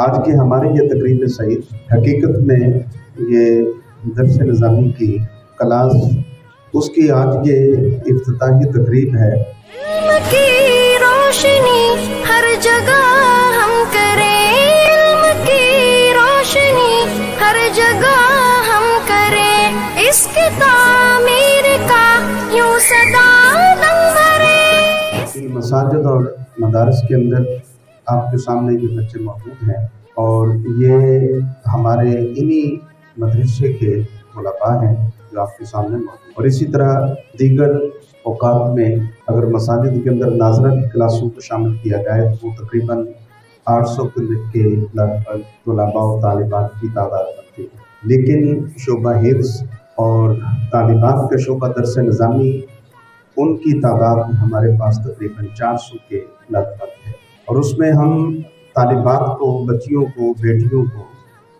آج کے ہمارے یہ تقریب سعید حقیقت میں یہ درس نظامی کی کلاس اس کی آج یہ افتتاحی تقریب ہے۔ علم کی روشنی ہر جگہ ہم کریں، علم کی روشنی ہر جگہ ہم کریں، اس کی تعمیر کا یوں صدا دم بھریں۔ ان مساجد اور مدارس کے اندر آپ کے سامنے یہ بچے موجود ہیں اور یہ ہمارے انہی مدرسے کے طلباء ہیں جو آپ کے سامنے موجود ہیں۔ اور اسی طرح دیگر اوقات میں اگر مساجد کے اندر ناظرہ کی کلاسوں کو شامل کیا جائے تو وہ تقریباً 800 کے لگ بھگ طلباء و طالبات کی تعداد بنتی ہے، لیکن شعبہ حفظ اور طالبات کا شعبہ درس نظامی ان کی تعداد ہمارے پاس تقریباً 400 کے لگ بھگ ہے، اور اس میں ہم طالبات کو، بچیوں کو، بیٹیوں کو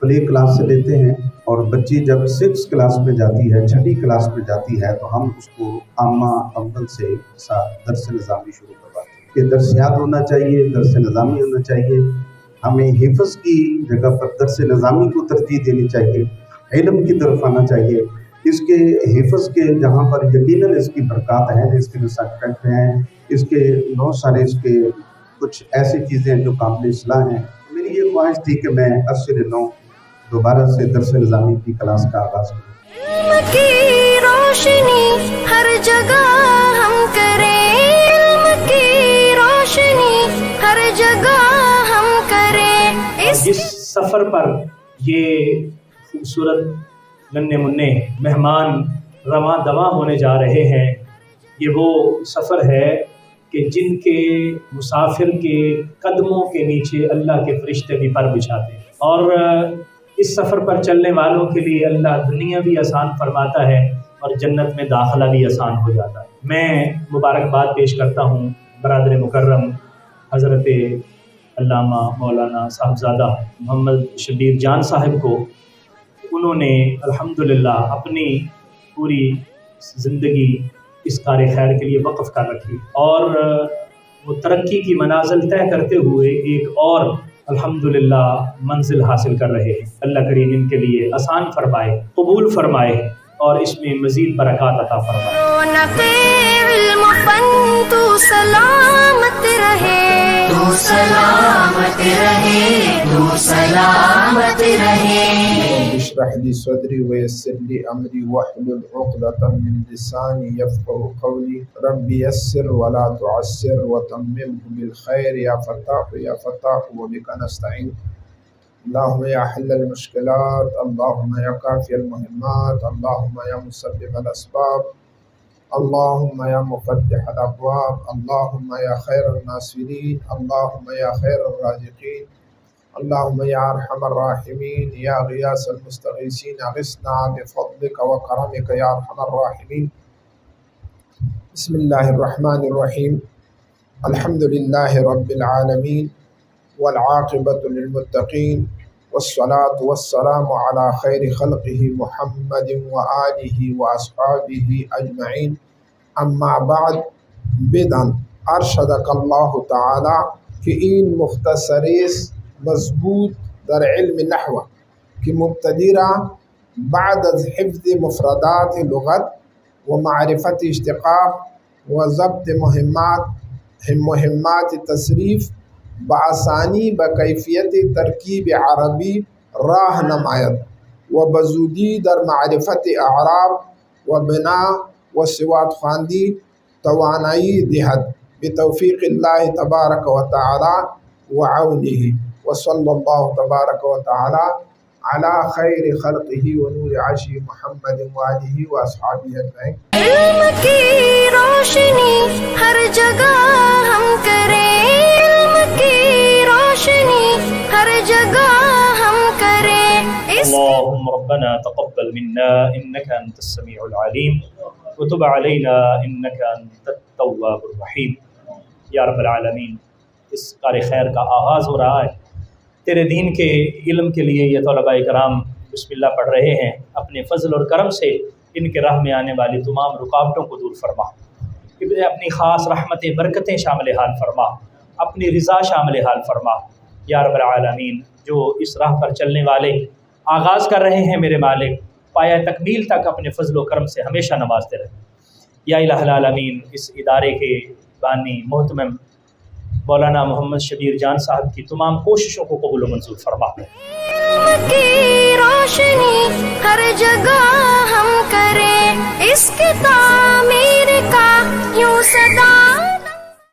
پلے کلاس سے لیتے ہیں، اور بچی جب 6 کلاس میں جاتی ہے، 6ٹھی کلاس میں جاتی ہے، تو ہم اس کو عامہ اول سے درس نظامی شروع کرواتے ہیں کہ درسیات ہونا چاہیے، درس نظامی ہونا چاہیے۔ ہمیں حفظ کی جگہ پر درس نظامی کو ترجیح دینی چاہیے، علم کی طرف آنا چاہیے۔ اس کے حفظ کے جہاں پر یقیناً اس کی برکات ہیں، اس کے ریسپیکٹ ہیں، اس کے بہت سارے اس کے کچھ ایسی چیزیں جو قابل اصلاح ہیں۔ میری یہ خواہش تھی کہ میں عصر نو دوبارہ سے درس نظامی کی کلاس کا آغاز کروں۔ علم کی روشنی ہر جگہ ہم کریں، علم کی روشنی ہر جگہ ہم کریں۔ جس سفر پر یہ خوبصورت ننھے منھے مہمان رواں دواں ہونے جا رہے ہیں، یہ وہ سفر ہے کہ جن کے مسافر کے قدموں کے نیچے اللہ کے فرشتے بھی پر بچھاتے ہیں، اور اس سفر پر چلنے والوں کے لیے اللہ دنیا بھی آسان فرماتا ہے اور جنت میں داخلہ بھی آسان ہو جاتا ہے۔ میں مبارکباد پیش کرتا ہوں برادر مکرم حضرت علامہ مولانا صاحبزادہ محمد شبیر جان صاحب کو۔ انہوں نے الحمدللہ اپنی پوری زندگی اس کار خیر کے لیے وقف کر رکھی، اور وہ ترقی کی منازل طے کرتے ہوئے ایک اور الحمدللہ منزل حاصل کر رہے ہیں۔ اللہ کریم ان کے لیے آسان فرمائے، قبول فرمائے اور اس میں مزید برکات عطا فرمائے۔ رونق علم فن تو سلامت رہے، تو سلامت رہے، تو سلامت رہے۔ اشرح لي صدري ويسر لي امري واحلل عقدة من لساني يفقهوا قولي رب يسر ولا تعسر وتممه بالخير يا فتاح يا فتاح وبك نستعين اللهم يا حل المشكلات اللهم يا كافي المهمات اللهم يا مسبب الاسباب اللهم يا مفتح الابواب اللهم يا خير الناصرين اللهم يا خير الرازقين اللهم يا ارحم الراحمين يا غياث المستغيثين اغثنا بفضلك وكرمك يا ارحم الراحمين۔ بسم الله الرحمن الرحيم، الحمد لله رب العالمين والعاقبة للمتقين والصلاة والسلام على خير خلقه محمد وآله وأصحابه أجمعين، اما بعد۔ بدن ارشدک اللہ تعالی کہ این مختصریس مضبوط در علم نحو کہ مبتدیرہ بعد از حفظ مفردات لغت و معرفت اشتقاق و ضبط مهمات تصریف بآسانی بکیفیت ترکیب عربی راہ نماید و بزودی در معرفت اعراب و بنا و سواد خواندی توانائی دہد بتوفیق اللہ تبارک و تعالی و عونہ، وصلی اللہ تبارک و تعالی علی خیر خلقہ و نور عرشہ محمد وآلہ و اصحابہ اجمعین۔ علم کی روشنی ہر جگہ ہم کریں، علم کی روشنی ہر جگہ ہم کریں۔ اللهم ربنا تقبل منا انك انت السميع العليم وتب علينا انك انت التواب الرحیم۔ یا رب العالمین، اس کار خیر کا آغاز ہو رہا ہے، تیرے دین کے علم کے لیے یہ طلباء کرام بسم اللہ پڑھ رہے ہیں۔ اپنے فضل اور کرم سے ان کے راہ میں آنے والی تمام رکاوٹوں کو دور فرما، اپنی خاص رحمتیں برکتیں شامل حال فرما، اپنی رضا شامل حال فرما۔ یا رب العالمین، جو اس راہ پر چلنے والے آغاز کر رہے ہیں میرے مالک، پایہ تکمیل تک اپنے فضل و کرم سے ہمیشہ نوازتے رہے۔ یا الہ العالمین، اس ادارے کے بانی محتمم مولانا محمد شبیر جان صاحب کی تمام کوششوں کو قبول و منظور فرما۔ علم کی روشنی ہر جگہ ہم کریں، اس کتاب